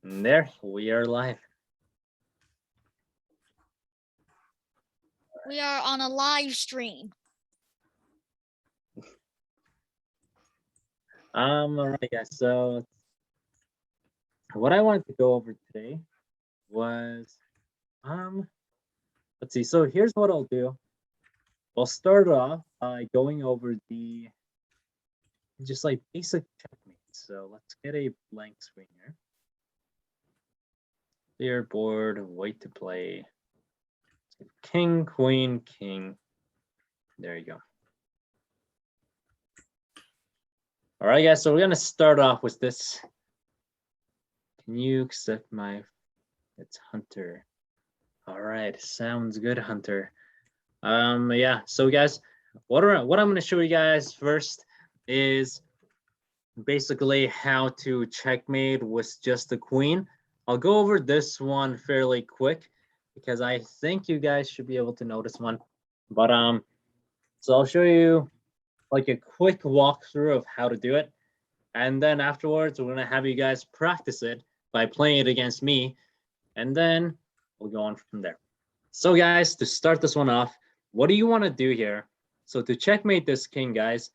And there, we are live. We are on a live stream. All right, guys. So what I wanted to go over today was, let's see. So here's what I'll do. I'll start off by going over the just like basic checkmate. So let's get a blank screen here. Clear board, white to play. King, queen, king. There you go. All right, guys. So we're gonna start off with this. Can you accept my? It's Hunter. All right, sounds good, Hunter. Yeah. So guys, what I'm gonna show you guys first is basically how to checkmate with just the queen. I'll go over this one fairly quick because I think you guys should be able to know this one. But so I'll show you like a quick walkthrough of how to do it, and then afterwards we're gonna have you guys practice it by playing it against me, and then we'll go on from there. So guys, to start this one off, what do you want to do here? So to checkmate this king, guys,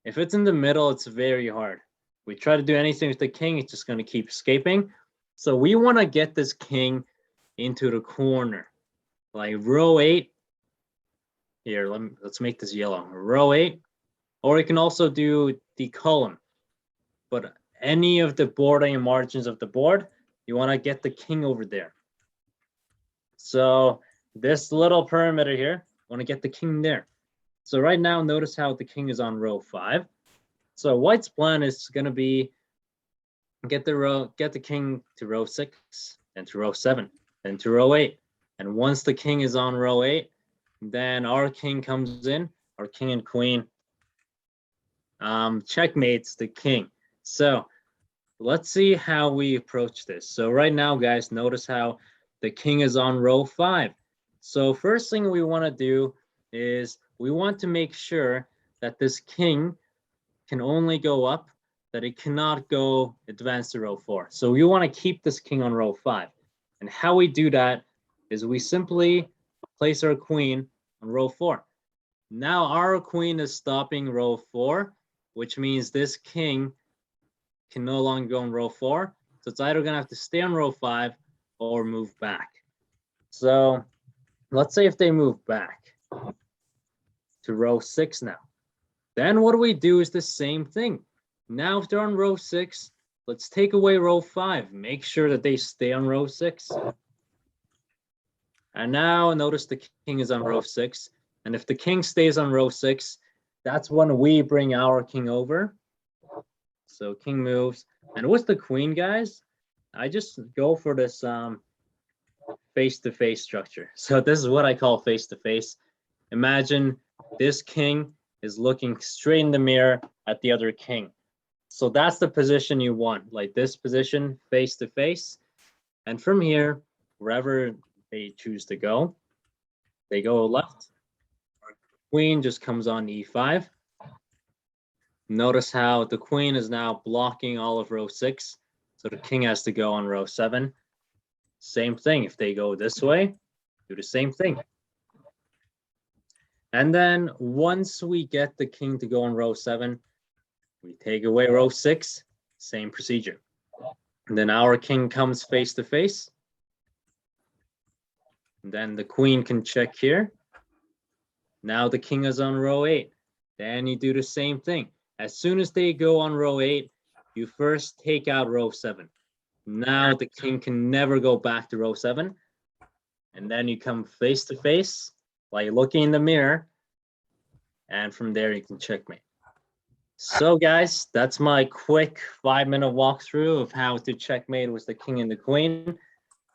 if it's in the middle, it's very hard. We try to do anything with the king, it's just going to keep escaping. So we want to get this king into the corner, like row 8. Here, let's make this yellow. Row 8, or you can also do the column. But any of the bordering margins of the board, you want to get the king over there. So this little perimeter here, I want to get the king there. So right now, notice how the king is on row 5. So white's plan is going to be get the king to row 6, and to row 7, then to row 8. And once the king is on row 8, then our king comes in, our king and queen checkmates the king. So let's see how we approach this. So right now, guys, notice how the king is on row 5. So first thing we want to do is we want to make sure that this king can only go up, that it cannot go advance to row 4. So we want to keep this king on row 5. And how we do that is we simply place our queen on row 4. Now our queen is stopping row 4, which means this king can no longer go on row 4. So it's either going to have to stay on row 5 or move back. So let's say if they move back to row 6 now. Then what we do is the same thing. Now if they're on row 6, let's take away row 5. Make sure that they stay on row 6. And now notice the king is on row 6. And if the king stays on row 6, that's when we bring our king over. So king moves. And with the queen, guys, I just go for this face-to-face structure. So this is what I call face-to-face. Imagine this king is looking straight in the mirror at the other king. So that's the position you want, like this position, face-to-face. And from here, wherever they choose to go, they go left. Our queen just comes on e5. Notice how the queen is now blocking all of row 6. So the king has to go on row 7. Same thing. If they go this way, do the same thing. And then once we get the king to go on row 7, we take away row 6, same procedure. And then our king comes face to face. And then the queen can check here. Now the king is on row 8. Then you do the same thing. As soon as they go on row 8, you first take out row 7. Now the king can never go back to row 7. And then you come face to face, like looking in the mirror. And from there you can checkmate. So guys, that's my quick 5-minute walkthrough of how to checkmate with the king and the queen.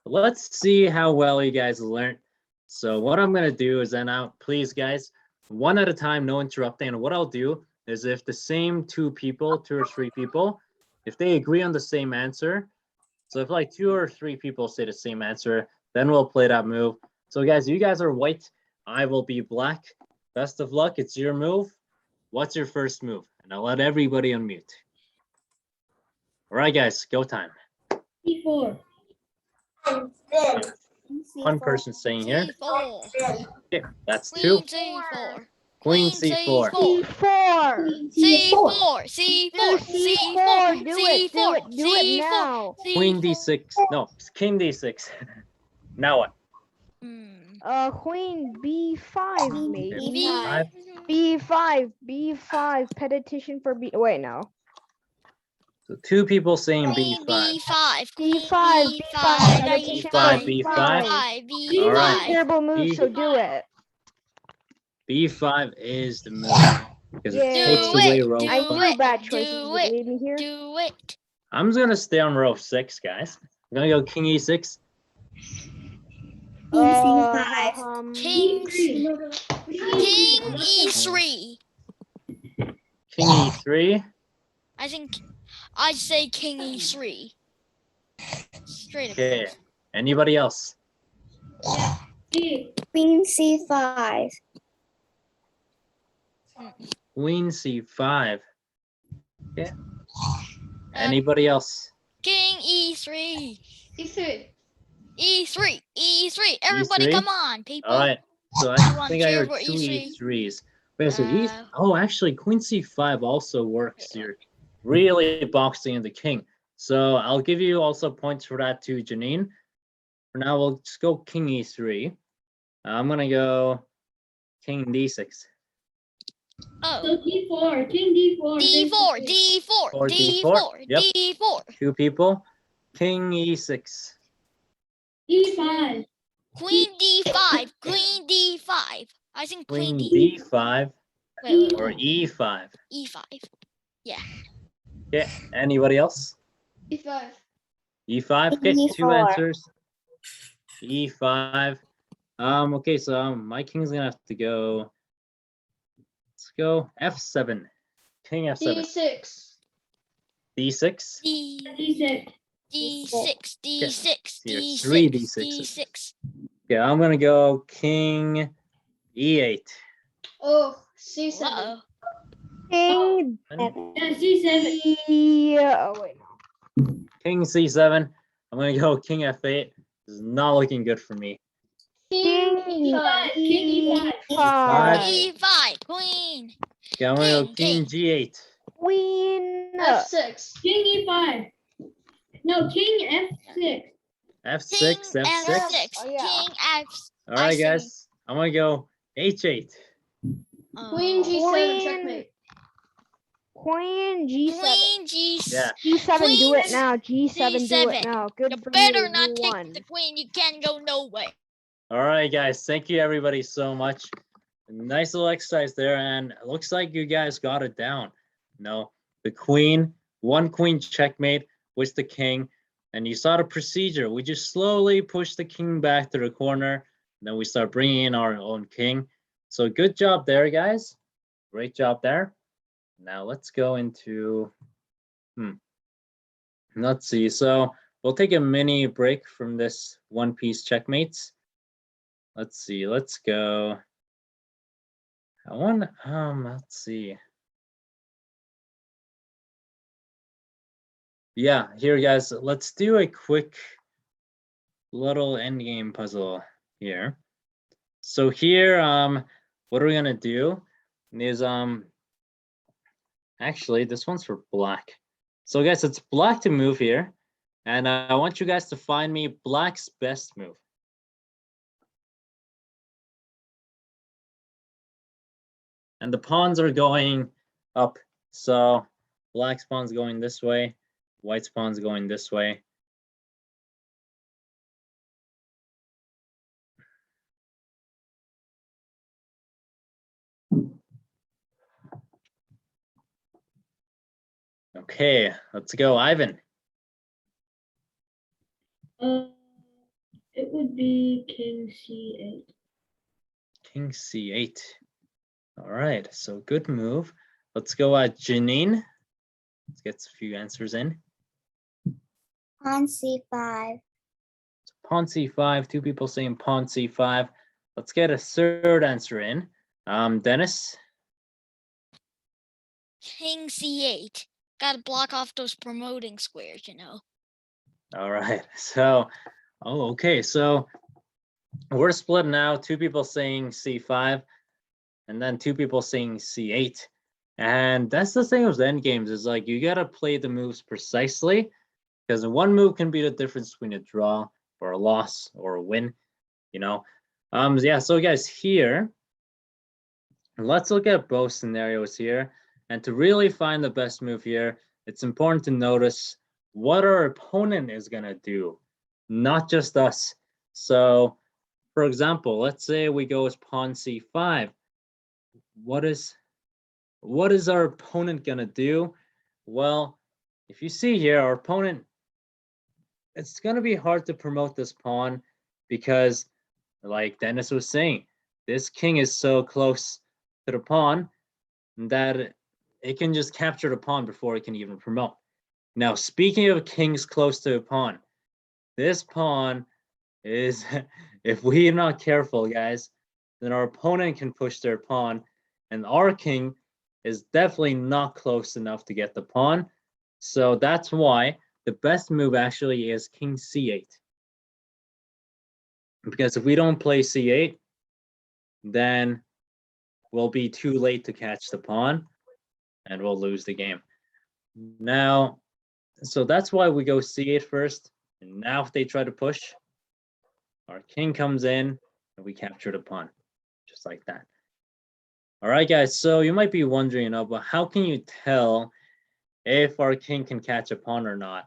Let's see how well you guys learned. So what I'm going to do is then please guys, one at a time, no interrupting. And what I'll do is if the same 2 or 3 people, if they agree on the same answer, so if like 2 or 3 people say the same answer, then we'll play that move. So guys, you guys are white, I will be black. Best of luck, it's your move. What's your first move? And I'll let everybody unmute. All right, guys, go time. C4. One person saying here. C4. Okay, that's two. Queen C4. Queen C4. C4. C4. Do C4. C4. Do it. Do it. Do it now. Queen D6. No, King D6. Now what? Queen B5 maybe. B5. B5. Petition for B. Wait, no. So two people saying Queen B5. B5. B5. B5, B5. All right. Terrible move, B- so do it. B5 is the move because it Yeah. takes Do away it, row do I 5. knew bad Do choices would it. lead me here. Do it. I'm just gonna stay on row 6, guys. I'm gonna go King E6. King E3. King E3. I think I'd say King E3. Straight up. Okay. Anybody else? Queen C5. Queen C5. Okay. Anybody else? King E3. E3. E3. Everybody, E3? come on, people. All right. So I Everyone think I cheer heard for two E3. E3s. Wait, so E. Uh, Oh, actually, Queen C5 also works. You're really boxing in the king. So I'll give you also points for that too, Janine. For now, we'll just go King E3. I'm gonna go King D6. Oh. D4. King D4. D4. Yep. D4. Two people. King E6. E5. Queen D5. Queen D5. I think Queen Queen D. D5 Wait. or E5. E5. Okay. Anybody else? E5. E5. Okay. Two E4. answers. E5. Okay, so my king's gonna have to go. Let's go F7. King F7. D6. D6. D6. D6. D6. Here, D6. three D6s. D6. Okay, I'm gonna go King E8. Oh, C7. Uh-oh. King Yeah, C7. Oh wait, no. King C7. I'm gonna go King F8. This is not looking good for me. King E5. King E5. E5. Queen. Okay, I'm gonna go King, King G8. Queen. F6. King E5. No, King F6. F6. King F6. F6. Oh, yeah. King F. All right, see. guys. I'm gonna go H8. Queen G7. Queen. Checkmate. Queen G7. Queen G. Yeah. G7, do it Queen now. G7, do G7. it now. Good You for better you. not You take won. the queen. You can't go nowhere. All right, guys. Thank you, everybody, so much. Nice little exercise there, and it looks like you guys got it down. No, the queen, one queen checkmate with the king, and you saw the procedure. We just slowly push the king back to the corner, and then we start bringing in our own king. So good job there, guys. Great job there. Now let's go into, let's see. So we'll take a mini break from this one-piece checkmates. Let's see. Let's go. I want. Let's see. Yeah, here, guys. Let's do a quick little endgame puzzle here. So here, what are we gonna do? Is actually this one's for black. So guys, it's black to move here, and I want you guys to find me black's best move. And the pawns are going up. So black's pawn's going this way, white's pawn's going this way. Okay, let's go, Ivan. It would be King C8. King C8. All right, so good move. Let's go at Janine. Let's get a few answers in. Pawn C5. Pawn C5, two people saying pawn C5. Let's get a third answer in. Dennis. King C8. Gotta block off those promoting squares, you know. All right. So, oh, okay. So we're split now. 2 people saying C5, and then 2 people saying C8. And that's the thing with end games is like you gotta play the moves precisely because one move can be the difference between a draw or a loss or a win. You know. Yeah. So guys, here, let's look at both scenarios here, and to really find the best move here, it's important to notice what our opponent is gonna do, not just us. So, for example, let's say we go as pawn c5. What is our opponent gonna do? Well, if you see here, our opponent, it's gonna be hard to promote this pawn because, like Dennis was saying, this king is so close to the pawn that it can just capture the pawn before it can even promote. Now, speaking of kings close to a pawn, this pawn is, if we're not careful, guys, then our opponent can push their pawn, and our king is definitely not close enough to get the pawn. So that's why the best move actually is king c8. Because if we don't play c8, then we'll be too late to catch the pawn, and we'll lose the game. Now, so that's why we go c8 first, and now if they try to push, our king comes in, and we capture the pawn, just like that. All right, guys, so you might be wondering, but how can you tell if our king can catch a pawn or not?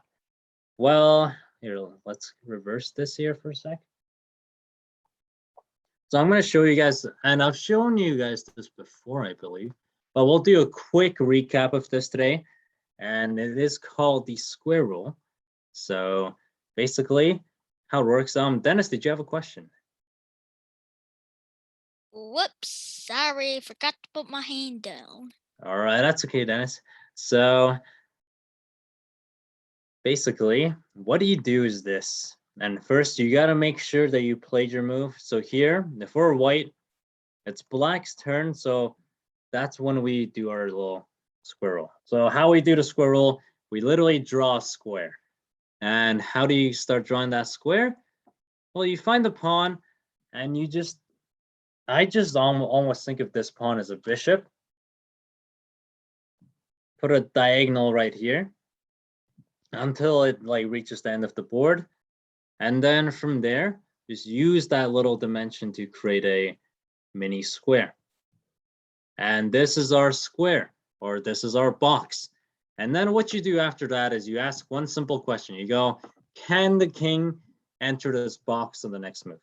Well, here, let's reverse this here for a sec. So I'm going to show you guys, and I've shown you guys this before, I believe, but we'll do a quick recap of this today, and it is called the square rule. So basically, how it works. Dennis, did you have a question? Whoops, sorry, forgot to put my hand down. All right, that's okay, Dennis. So basically, what do you do is this. And first, you got to make sure that you played your move. So here, if we're white, it's black's turn. So that's when we do our little squirrel. So how we do the squirrel, we literally draw a square. And how do you start drawing that square? Well, you find the pawn, and you just, I just almost think of this pawn as a bishop. Put a diagonal right here until it like reaches the end of the board. And then from there, just use that little dimension to create a mini square. And this is our square, or this is our box. And then what you do after that is you ask one simple question. You go, can the king enter this box on the next move?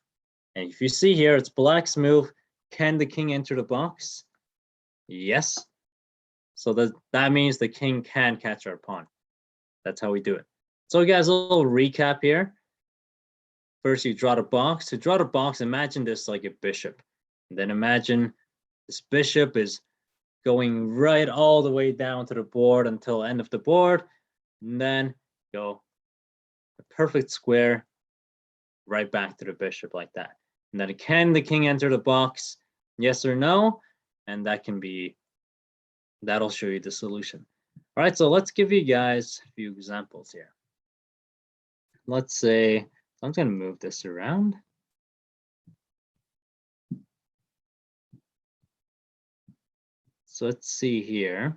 And if you see here, it's black's move. Can the king enter the box? Yes. So that means the king can catch our pawn. That's how we do it. So guys, a little recap here. First, you draw the box. To draw the box, imagine this like a bishop. And then imagine this bishop is going right all the way down to the board until the end of the board. And then go a perfect square right back to the bishop like that. And then can the king enter the box? Yes or no? And that'll show you the solution. All right, so let's give you guys a few examples here. Let's say, I'm going to move this around. So let's see here.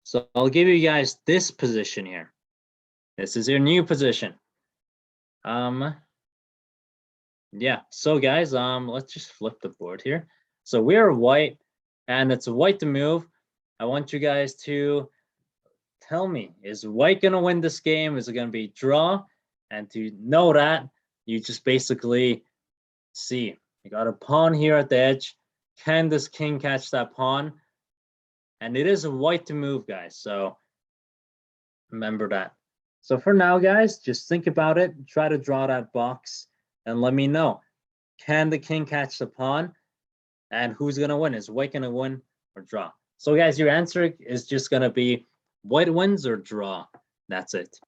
So I'll give you guys this position here. This is your new position. Yeah, so guys, let's just flip the board here. So we're white, and it's white to move. I want you guys to tell me, is white gonna win this game? Is it gonna be draw? And to know that, you just basically see, you got a pawn here at the edge. Can this king catch that pawn? And it is white to move, guys, so remember that. So for now, guys, just think about it, try to draw that box, and let me know. Can the king catch the pawn? And who's going to win? Is white going to win or draw? So guys, your answer is just going to be white wins or draw. That's it.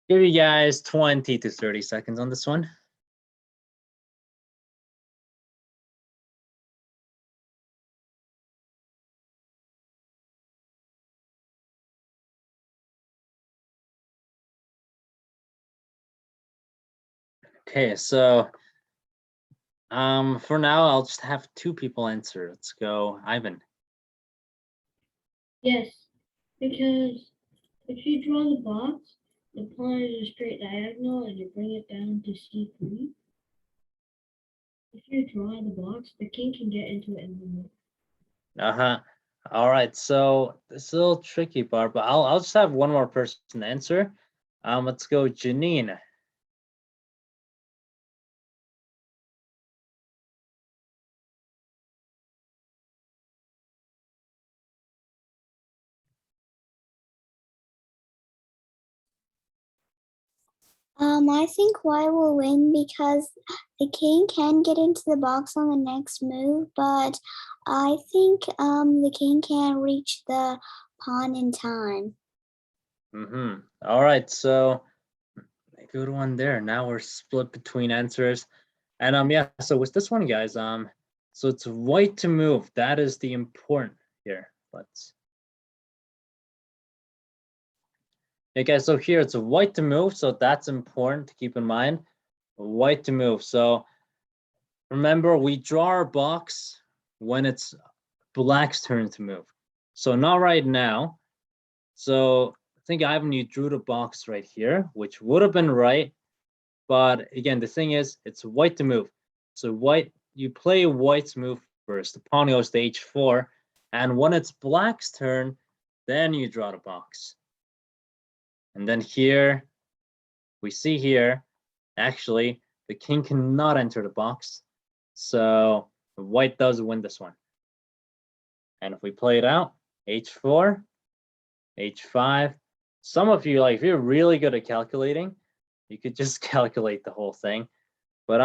Give you guys 20 to 30 seconds on this one. Okay, so for now I'll just have two people answer. Let's go, Ivan. Yes, because if you draw the box, the pawn is a straight diagonal and you bring it down to C3. If you draw the box, the king can get into it and then Uh-huh. All right, so this is a little tricky part, but I'll just have one more person answer. Let's go, Janine. I think white will win because the king can get into the box on the next move, but I think the king can't reach the pawn in time. Mm-hmm. All right, so a good one there. Now we're split between answers. And yeah, so with this one, guys, so it's white to move. That is the important here. Let's okay, so here it's a white to move, so that's important to keep in mind. White to move. So remember, we draw our box when it's black's turn to move. So not right now. So I think Ivan, you drew the box right here, which would have been right. But again, the thing is, it's white to move. So white, you play white's move first. The pawn goes to h4. And when it's black's turn, then you draw the box. And then here, we see here, actually, the king cannot enter the box. So white does win this one. And if we play it out, h4, h5. Some of you, like, if you're really good at calculating, you could just calculate the whole thing. But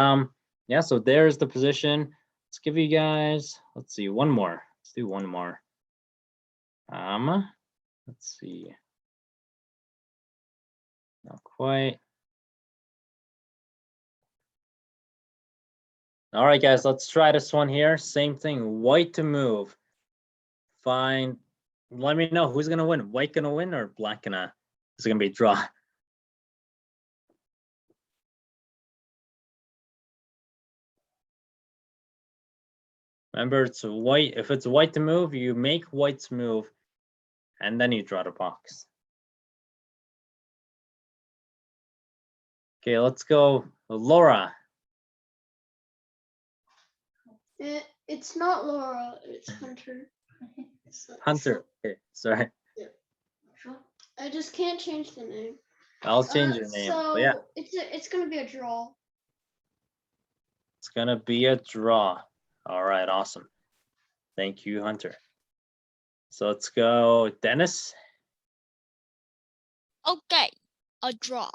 yeah, so there's the position. Let's give you guys, let's see, one more. Let's do one more. Let's see. Not quite. All right, guys, let's try this one here. Same thing, white to move. Fine. Let me know who's gonna win. White gonna win or black gonna? Is it gonna be a draw? Remember, it's white. If it's white to move, you make white's move, and then you draw the box. Okay, let's go, Laura. It's not Laura, it's Hunter. Hunter. Okay, sorry. I just can't change the name. I'll change your name. So But yeah, it's gonna be a draw. it's gonna be a draw. All right, awesome. Thank you, Hunter. So let's go, Dennis. Okay, a draw.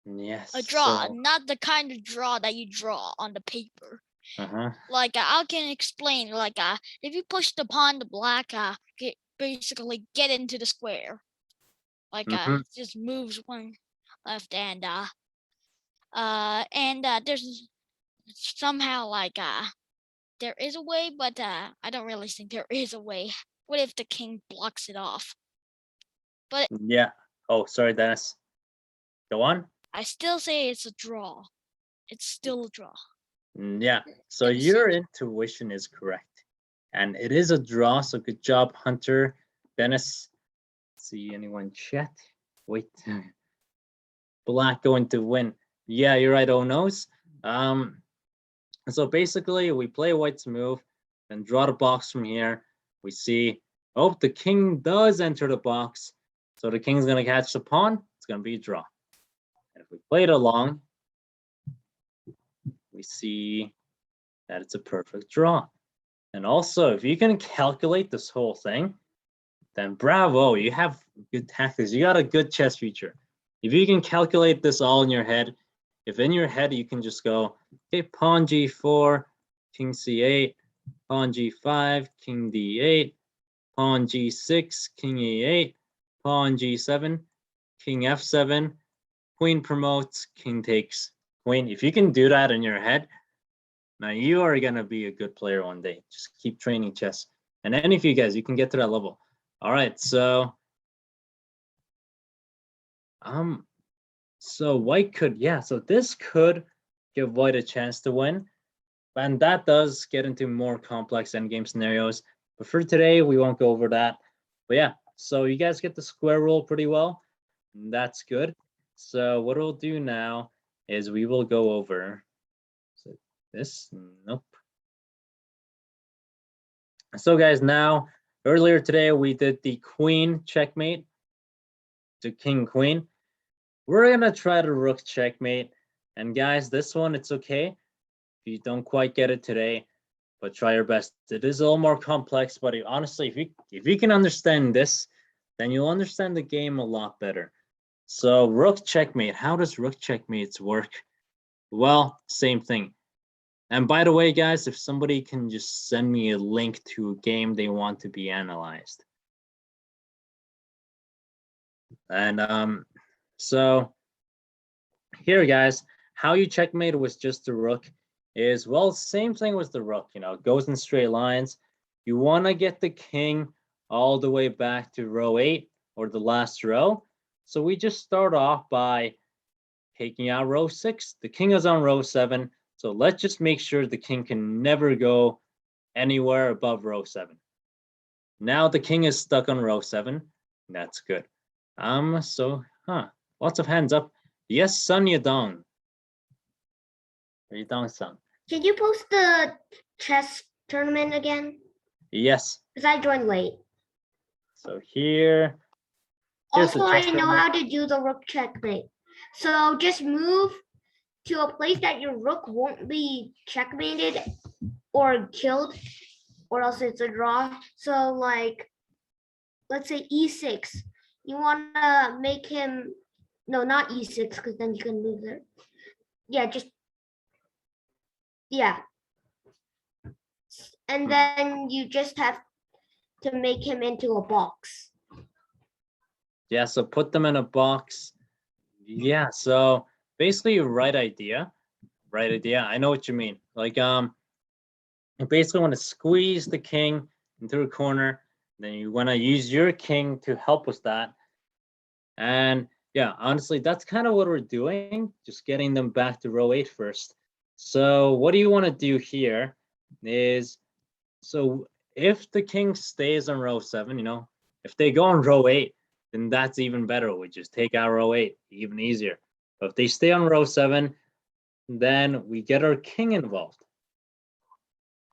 Yes. A draw, So, not the kind of draw that you draw on the paper. uh-huh. Like I can explain. Like if you push the pawn to black, basically get into the square. Like Mhm. it just moves one left and there's somehow like there is a way, but I don't really think there is a way. What if the king blocks it off? But Yeah. Oh, sorry, Dennis. Go on. I still say it's a draw. It's still a draw. Yeah. So Gonna your see. intuition is correct. And it is a draw. So good job, Hunter. Dennis. See anyone chat? Wait. Black going to win. Yeah, you're right. Oh no's. So basically we play white's move, then draw the box from here. We see, oh, the king does enter the box. So the king's gonna catch the pawn. It's gonna be a draw. And if we play it along, we see that it's a perfect draw. And also, if you can calculate this whole thing, then bravo, you have good tactics. You got a good chess future. If you can calculate this all in your head, if in your head you can just go, okay, pawn g4, king c8, pawn g5, king d8, pawn g6, king e8, pawn g7, king f7, queen promotes, king takes, queen. If you can do that in your head, now you are gonna be a good player one day. Just keep training chess. And any of you guys, you can get to that level. All right, so white could, yeah, so this could give white a chance to win. And that does get into more complex endgame scenarios. But for today, we won't go over that. But yeah, so you guys get the square rule pretty well. That's good. So what we'll do now is we will go over this. Nope. So guys, now earlier today we did the queen checkmate to king queen. We're gonna try to rook checkmate. And guys, this one, it's okay if you don't quite get it today, but try your best. It is a little more complex, but honestly, if you can understand this, then you'll understand the game a lot better. So rook checkmate, how does rook checkmates work? Well, same thing. And by the way, guys, if somebody can just send me a link to a game they want to be analyzed. And so here, guys, how you checkmate with just the rook is, well, same thing with the rook, it goes in straight lines. You want to get the king all the way back to row 8 or the last row. So we just start off by taking out row 6. The king is on row 7. So let's just make sure the king can never go anywhere above row 7. Now the king is stuck on row 7. That's good. Lots of hands up. Yes, Sun Yadong. Yadong-san. Can you post the chess tournament again? Yes. Because I joined late. So here's Also, the I chess know tournament. how to do the rook checkmate. So just move to a place that your rook won't be checkmated or killed, or else it's a draw. So like, let's say e6. You want to make him, no, not e6, because then you can move there. Yeah. And then you just have to make him into a box. Yeah, so put them in a box. Yeah, so basically right idea. I know what you mean. Like you basically want to squeeze the king into a corner, then you want to use your king to help with that. And yeah, honestly, that's kind of what we're doing, just getting them back to row 8 first. So what do you want to do here is, so if the king stays on row 7, if they go on row 8, then that's even better. We just take out row 8, even easier. But if they stay on row 7, then we get our king involved.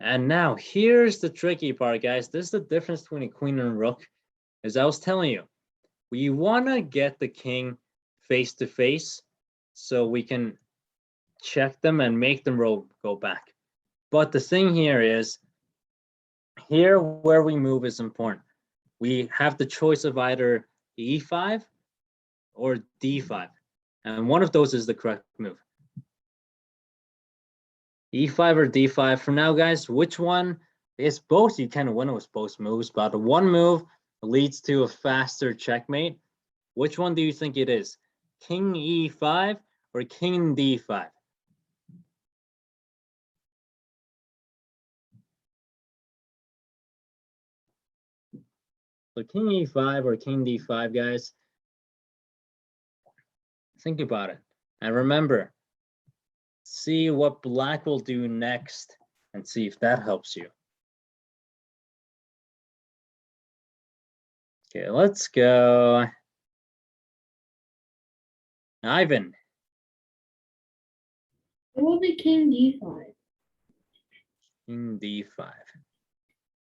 And now here's the tricky part, guys. This is the difference between a queen and a rook. As I was telling you, we want to get the king face to face so we can check them and make them go back. But the thing here is, here where we move is important. We have the choice of either e5 or d5. And one of those is the correct move. e5 or d5. For now, guys, which one? It's both. You can win with both moves, but one move leads to a faster checkmate. Which one do you think it is? King e5 or king d5? So king e5 or king d5, guys? Think about it. And remember, see what black will do next and see if that helps you. Okay, let's go. Ivan. It will be king d5. King d5.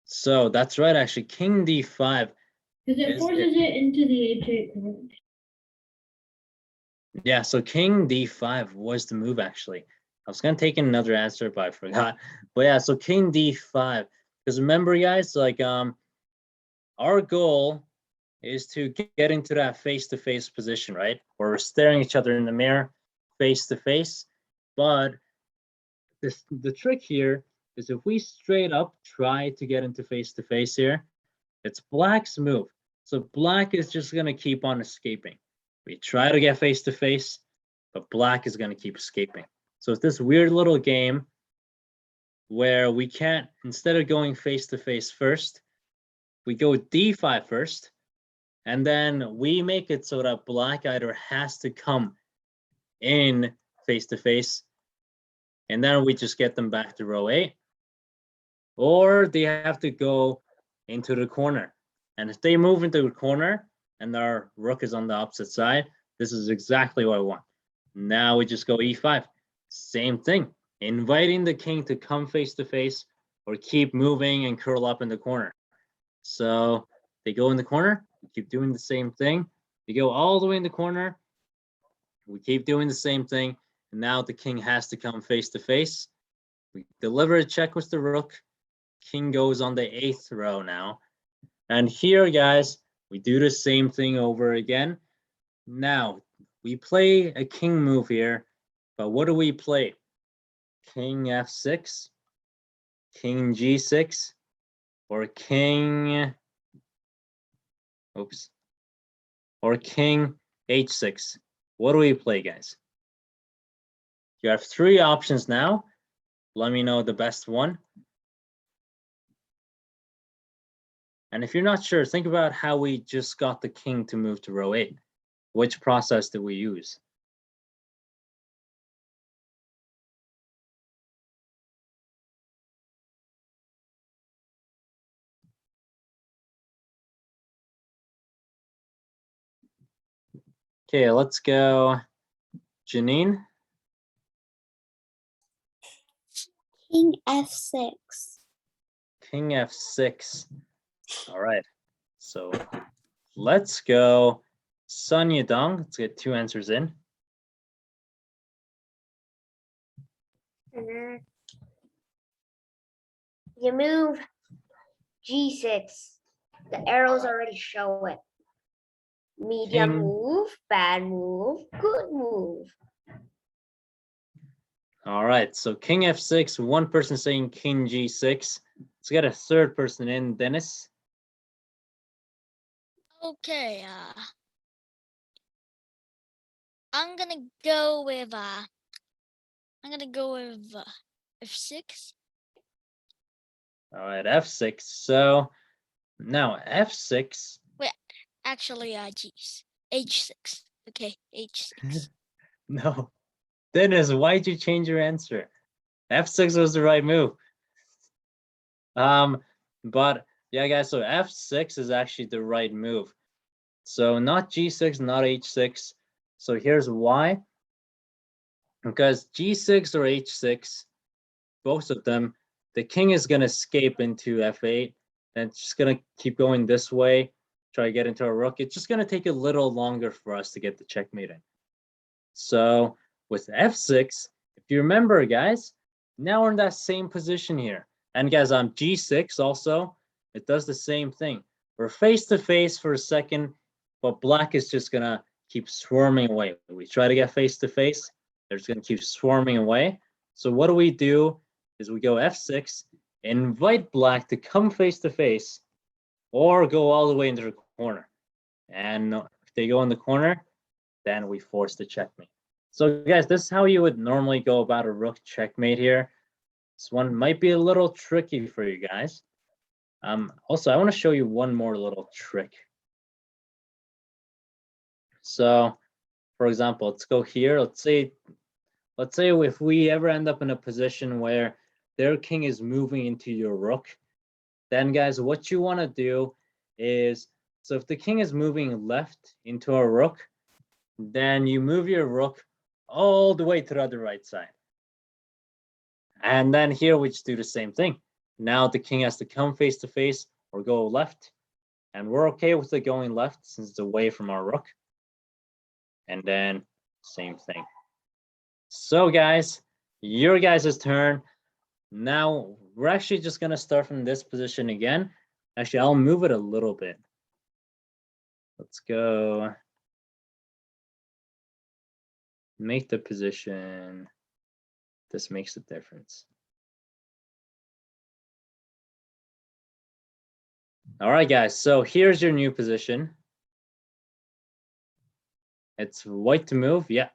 So that's right, actually, king d5. Because it forces it into the h8 corner. Yeah, so king d5 was the move, actually. I was going to take another answer, but I forgot. But yeah, so king d5. Because remember, guys, like our goal is to get into that face-to-face position, right? Where we're staring each other in the mirror, face-to-face. But the trick here is if we straight up try to get into face-to-face here, it's black's move. So black is just going to keep on escaping. We try to get face-to-face, but black is going to keep escaping. So it's this weird little game where we can't, instead of going face-to-face first, we go d5 first, and then we make it so that black either has to come in face-to-face and then we just get them back to row 8. Or they have to go into the corner. And if they move into the corner and our rook is on the opposite side, this is exactly what I want. Now we just go e5. Same thing, inviting the king to come face to face or keep moving and curl up in the corner. So they go in the corner, we keep doing the same thing. They go all the way in the corner, we keep doing the same thing. And now the king has to come face to face. We deliver a check with the rook. King goes on the 8th row now. And here, guys, we do the same thing over again. Now, we play a king move here, but what do we play? King f6, king g6, or king, or king h6. What do we play, guys? You have 3 options now. Let me know the best one. And if you're not sure, think about how we just got the king to move to row 8. Which process did we use? Okay, let's go. Janine? King f6. King f6. All right. So let's go Sun Yudong. Let's get 2 answers in. You move g6. The arrows already show it. Medium King. move, bad move, good move. All right. So king f6. One person saying king g6. Let's get a 3rd person in. Dennis? Okay, I'm gonna go with f6. All right, f6. So now f6. Actually, h6. Okay, h6. No. Dennis, why'd you change your answer? f6 was the right move. But yeah, guys, so f6 is actually the right move. So not g6, not h6. So here's why. Because g6 or h6, both of them, the king is going to escape into f8, and it's just going to keep going this way, try to get into a rook. It's just going to take a little longer for us to get the checkmate in. So with f6, if you remember, guys, now we're in that same position here. And guys, on g6 also, it does the same thing. We're face to face for a second, but black is just going to keep swarming away. We try to get face to face, they're just going to keep swarming away. So what do? Is we go f6, invite black to come face to face, or go all the way into the corner. And if they go in the corner, then we force the checkmate. So guys, this is how you would normally go about a rook checkmate here. This one might be a little tricky for you guys. Also, I want to show you one more little trick. So, for example, let's go here. Let's say if we ever end up in a position where their king is moving into your rook, then guys, what you want to do is, so if the king is moving left into a rook, then you move your rook all the way to the other right side. And then here we just do the same thing. Now the king has to come face to face or go left. And we're okay with it going left since it's away from our rook. And then same thing. So guys, your guys' turn. Now we're actually just going to start from this position again. Actually, I'll move it a little bit. Let's go. Make the position. This makes a difference. All right, guys. So here's your new position. It's white to move. Yeah.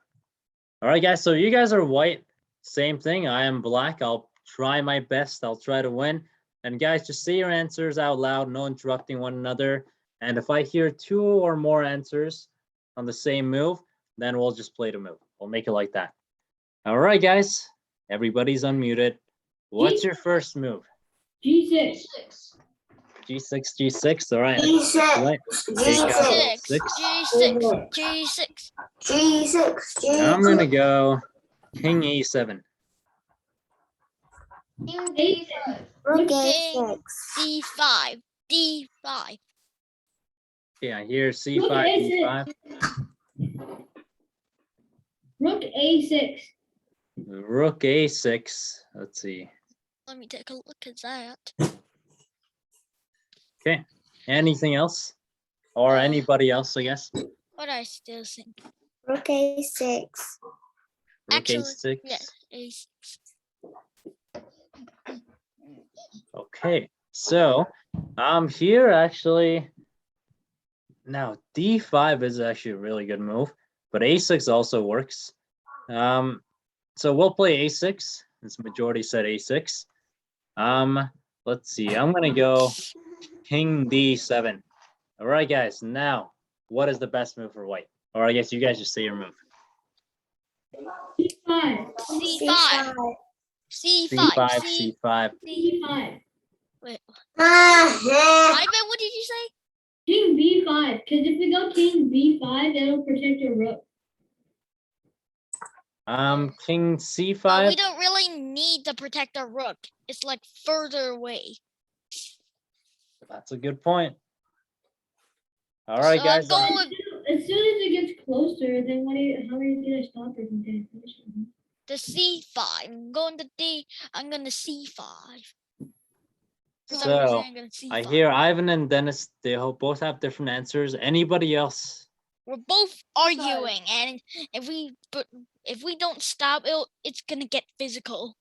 All right, guys. So you guys are white. Same thing. I am black. I'll try my best. I'll try to win. And guys, just say your answers out loud, no interrupting one another. And if I hear 2 or more answers on the same move, then we'll just play the move. We'll make it like that. All right, guys. Everybody's unmuted. What's your first move? G6. G6, G6. All right. G6. Right. Take out G6, six. G6, G6. G6. I'm gonna go King E7. King D5. Rook King A6. D5, D5. Okay, I hear Rook C5, A6. D5. Rook A6. Rook A6. Let's see. Let me take a look at that. Okay. Anything else? Or anybody else, I guess? What I still think. Rook A6. Rook Actually, A6. yes, A6. Okay. So, here actually, now D5 is actually a really good move, but A6 also works. So we'll play A6. This majority said A6. Let's see. I'm gonna go King D7. All right, guys. Now, what is the best move for white? Or I guess you guys just say your move. C5. C5, C5, C5, C5. C5. C5. Wait, Uh-huh. Ivan, what did you say? King B5. Because if we go King B5, it'll protect your rook. King But C5. we don't really need to protect our rook. It's like further away. That's a good point. All right, So I'm guys. going with As soon as it gets closer, then how are you gonna stop her from getting closer? the C5. I'm going to D. I'm going to C5. For some reason, So I'm going to C5. I hear Ivan and Dennis. They both have different answers. Anybody else? We're both arguing, and if we don't stop, it's gonna get physical.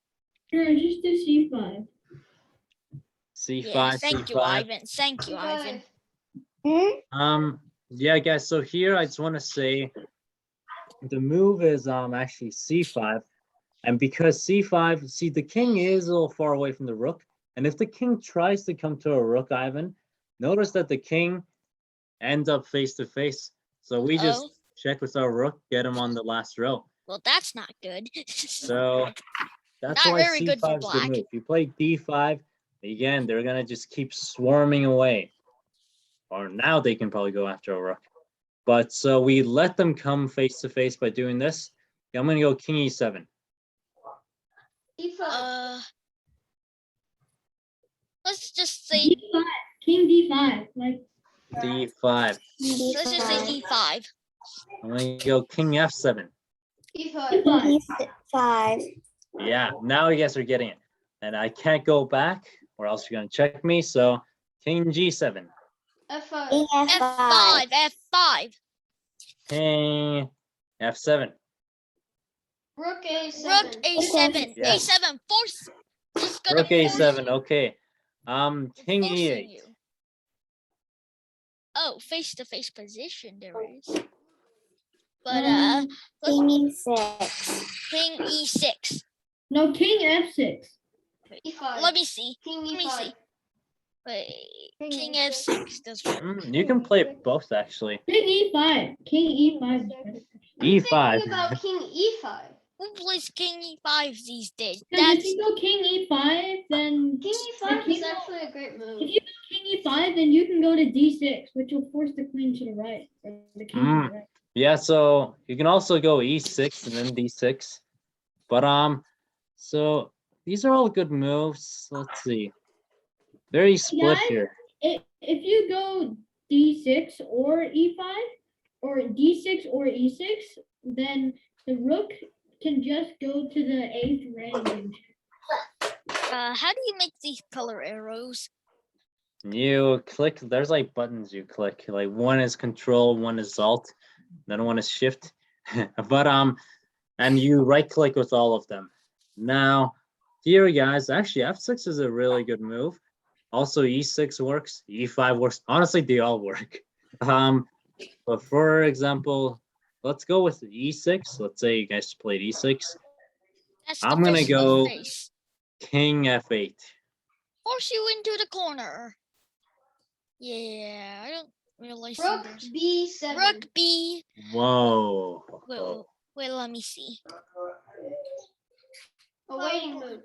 Sure, just do C5. C5, Yeah, thank you, C5. Ivan. Thank you, Ivan. Yeah, guys. So here I just want to say the move is actually C5, and because C5, see the king is a little far away from the rook, and if the king tries to come to a rook, Ivan, notice that the king ends up face to face. So we just Oh. check with our rook, get him on the last row. Well, that's not good. So that's Not why very good for C5 is the black. move. If you play D5, again, they're gonna just keep swarming away. Or now they can probably go after a rook. But so we let them come face to face by doing this. I'm gonna go King E7. E5. Let's just say D5. King D5. Like D5. let's just say D5. I'm gonna go King F7. E5. E5. Yeah, now you guys are getting it. And I can't go back or else you're gonna check me. So King G7. F5. King F5. F5, F5. King F7. Rook A7. Rook A7, Yeah. A7. Force. Just gonna Rook force A7. you. Okay. King Forcing E8. you. Oh, face-to-face position there is. But let's King E6. King E6. No, King F6. E5. Let me see. King Let me E5. see. Wait, King King E6. F6 does work. You can play both actually. King E5. King E5. is better. I'm E5. thinking about King E5. Who plays King E5 these days? Because if That's you go King E5, then King E5 is actually a great move. if you go King E5, then you can go to D6, which will force the queen to the right. Or the king to the right. Yeah, so you can also go E6 and then D6. But so these are all good moves. Let's see. Very split Guys, here. If you go D6 or E5, or D6 or E6, then the rook can just go to the 8th range. how do you make these color arrows? You click, there's like buttons you click. Like one is control, one is alt, then one is shift. But and you right click with all of them. Now, here guys, actually F6 is a really good move. Also E6 works, E5 works. Honestly, they all work. But for example, let's go with E6. Let's say you guys played E6. That's I'm gonna face go to face. King F8. Force you into the corner. Yeah, I don't really see Rook there's B7. Rook B. Whoa. Wait, let me see. A waiting move.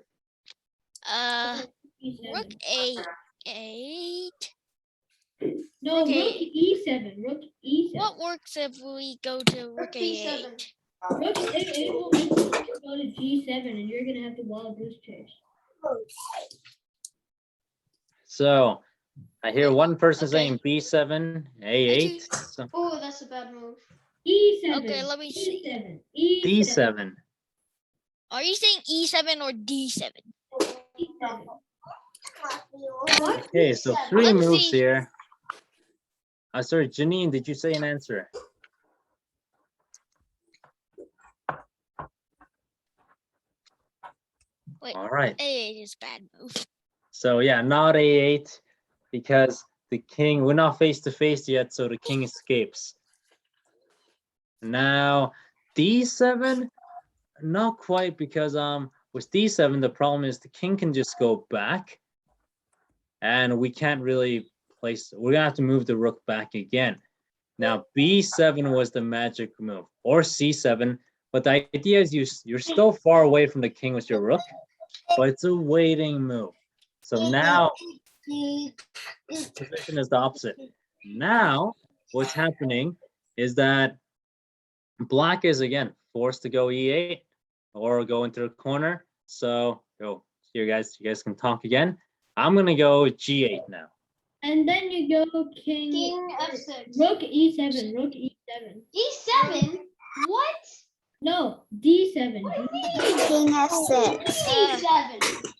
Rook A8. No, Rook rook A- E7. Rook E7. What works if we go to Rook B7. A8? Rook A8 will make the rook go to G7, and you're gonna have to wild goose chase. So I hear Wait, one person okay. saying B7, A8. So Oh, that's a bad move. E7. Okay, let me see. E7. E7. D7. Are you saying E7 or D7? E7. Okay, so 3 Let's moves see. here. Sorry, Janine, did you say an answer? Wait, All right. A8 is bad move. So yeah, not A8 because the king, we're not face to face yet, so the king escapes. Now D7, not quite, because with D7 the problem is the king can just go back, and we can't really place. We're gonna have to move the rook back again. Now B7 was the magic move, or C7, but the idea is you're still far away from the king with your rook, but it's a waiting move. So now this position is the opposite. Now what's happening is that black is again forced to go E8 or go into the corner. So go here, guys. You guys can talk again. I'm gonna go G8 now. And then you go king. King F6. Rook E7. Rook E7. E7? What? No, D7. King F6. E7.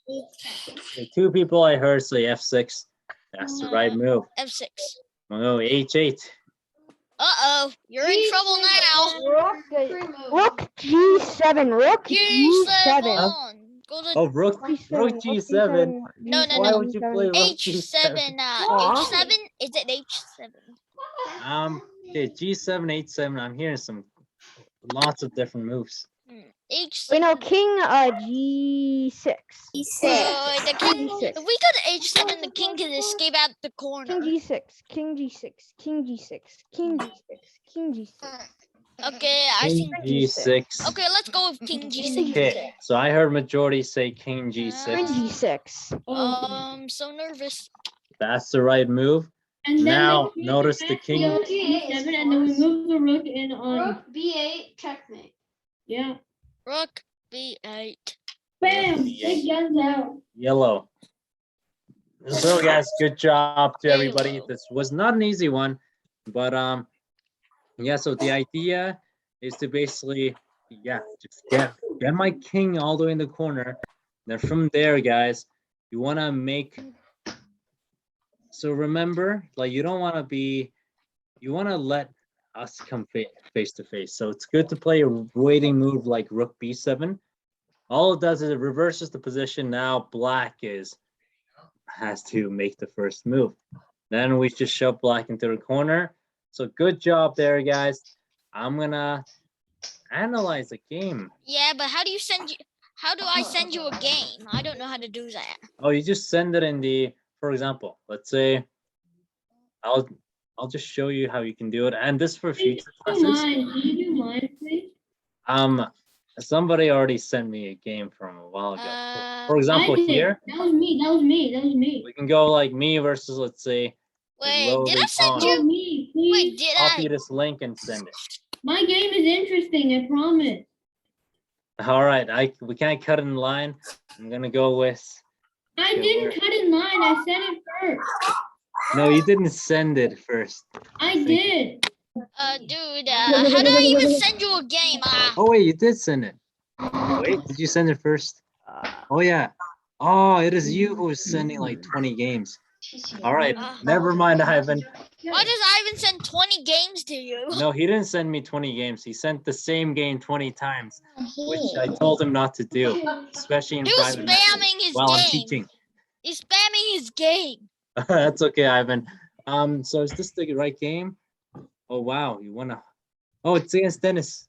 The 2 people I heard say F6. That's the right move. F6. I'm gonna go H8. Uh-oh, you're in trouble now. Rook G7. Rook G7. G7. Go to Oh, rook G7. No, no, Why no. would you play rook H7. G7? H7. Is it H7? Okay, G7, H7. I'm hearing lots of different moves. H7. Wait, no, King G6. The king. G6. If we go to H7, the king can escape out the corner. King G6. King G6. King G6. King G6. King G6. Okay, I King think. G6. Okay, let's go with King G6. Okay, so I heard majority say King King G6. G6. So nervous. That's the right move. And then Now, the king notice the has to king- go E7, and then we move the rook in on. Rook B8 checkmate. Yeah. Rook B8. Bam! Big guns out. Yellow. So guys, good job to everybody. This was not an easy one, but yeah, so the idea is to basically, yeah, just get my king all the way in the corner. Then from there, guys, you want to make, so remember, like, you don't want to be, you want to let us come face to face. So it's good to play a waiting move like rook b7. All it does is it reverses the position. Now black has to make the first move. Then we just shove black into the corner. So good job there, guys. I'm gonna analyze the game. Yeah, but how do I send you a game? I don't know how to do that. Oh, you just send it in the, for example, let's say, I'll just show you how you can do it. And this for future classes. Can you do mine, please? Somebody already sent me a game from a while ago. For example, I did. here, That was me. we can go like me versus, let's say, Wait, did I send Oh, you? me, please. Wait, did copy I? this link and send it. My game is interesting, I promise. All right, we can't cut in line. I'm gonna go with. I Okay, didn't where- cut in line, I said it first. No, you didn't send it first. I did. Dude, how do I even send you a game? Oh wait, you did send it. Wait, did you send it first? Oh yeah. Oh, it is you who is sending like 20 games. All right, never mind, Ivan. Why does Ivan send 20 games to you? No, he didn't send me 20 games. He sent the same game 20 times, which I told him not to do, especially in He was private messages spamming his while I'm game. teaching. He's spamming his game. That's okay, Ivan. So is this the right game? Oh wow, you wanna? Oh, it's against Dennis.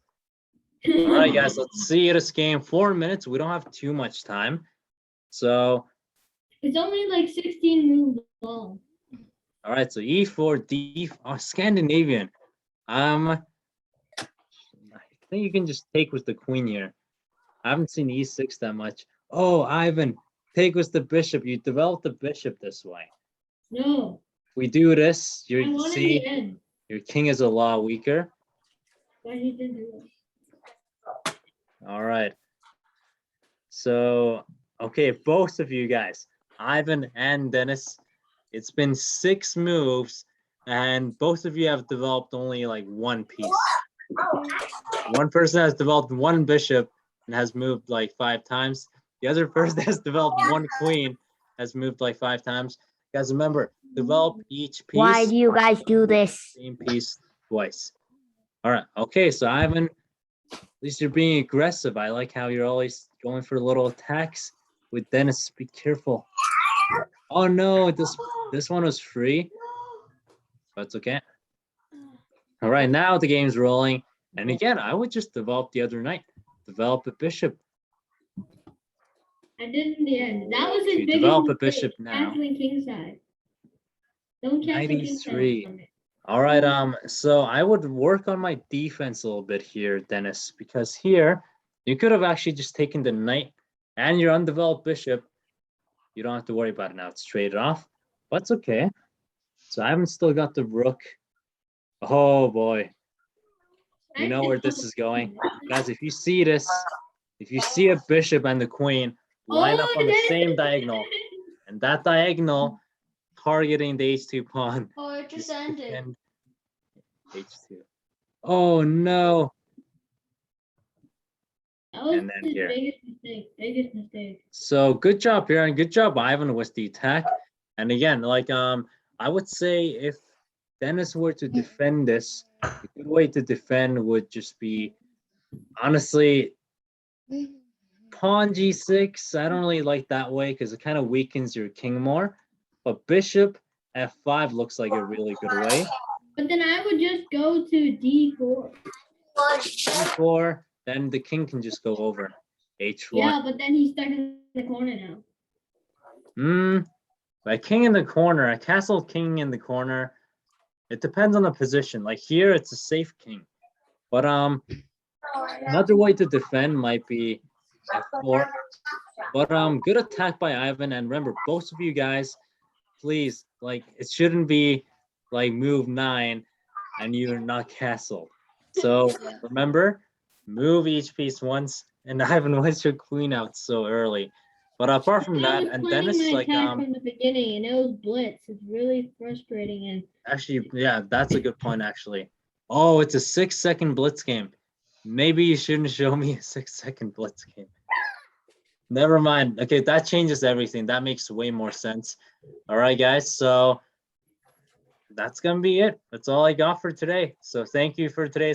All right, guys, let's see this game. 4 minutes. We don't have too much time, so It's only like 16 moves long. all right. So E4, D. Oh, Scandinavian. I think you can just take with the queen here. I haven't seen e6 that much. Oh, Ivan, take us the bishop. You developed the bishop this way. No, We do this. I You won in see, the end. your king is a lot weaker. But he didn't do it. All right. So, okay, both of you guys, Ivan and Dennis, it's been 6 moves, and both of you have developed only like one piece. One person has developed one bishop and has moved like 5 times. The other person has developed one queen, has moved like 5 times. Guys, remember, develop each piece. Why do you guys do this? Same piece twice. All right. Okay, so Ivan, at least you're being aggressive. I like how you're always going for little attacks. With Dennis, be careful. Oh no, this one was free. But it's okay. All right, now the game's rolling. And again, I would just develop the other knight. Develop a bishop. I did in the end. That was his You biggest develop a mistake, bishop now. Castling kingside. Don't castle kingside 93. on it. All right, so I would work on my defense a little bit here, Dennis, because here you could have actually just taken the knight and your undeveloped bishop. You don't have to worry about it now. It's traded off, but it's okay. So I haven't still got the rook. Oh boy. You know where this is going. Guys, if you see this, if you see a bishop and the queen line up on the same diagonal, and that diagonal targeting the h2 pawn, Oh, it just you ended. defend h2. Oh no. That was And then his here. biggest mistake. So good job here, and good job, Ivan, with the attack. And again, like I would say if Dennis were to defend this, a good way to defend would just be, honestly, pawn g6. I don't really like that way because it kind of weakens your king more. But bishop f5 looks like a really good way. But then I would just go to d4. d4, then the king can just go over. h1. Yeah, but then he's stuck in the corner now. My king in the corner, a castle king in the corner. It depends on the position. Like here, it's a safe king. But another way to defend might be f4. But good attack by Ivan. And remember, both of you guys, please, like it shouldn't be like move 9 and you're not castled. So remember, move each piece once. And Ivan, why's your queen out so early? But apart from that, and Dennis, my like attack from the beginning, and it was blitz. It's really frustrating. And actually, yeah, that's a good point. Actually, oh, it's a 6-second blitz game. Maybe you shouldn't show me a 6-second blitz game. Never mind. Okay, that changes everything. That makes way more sense. All right, guys. So that's gonna be it. That's all I got for today. So thank you for today's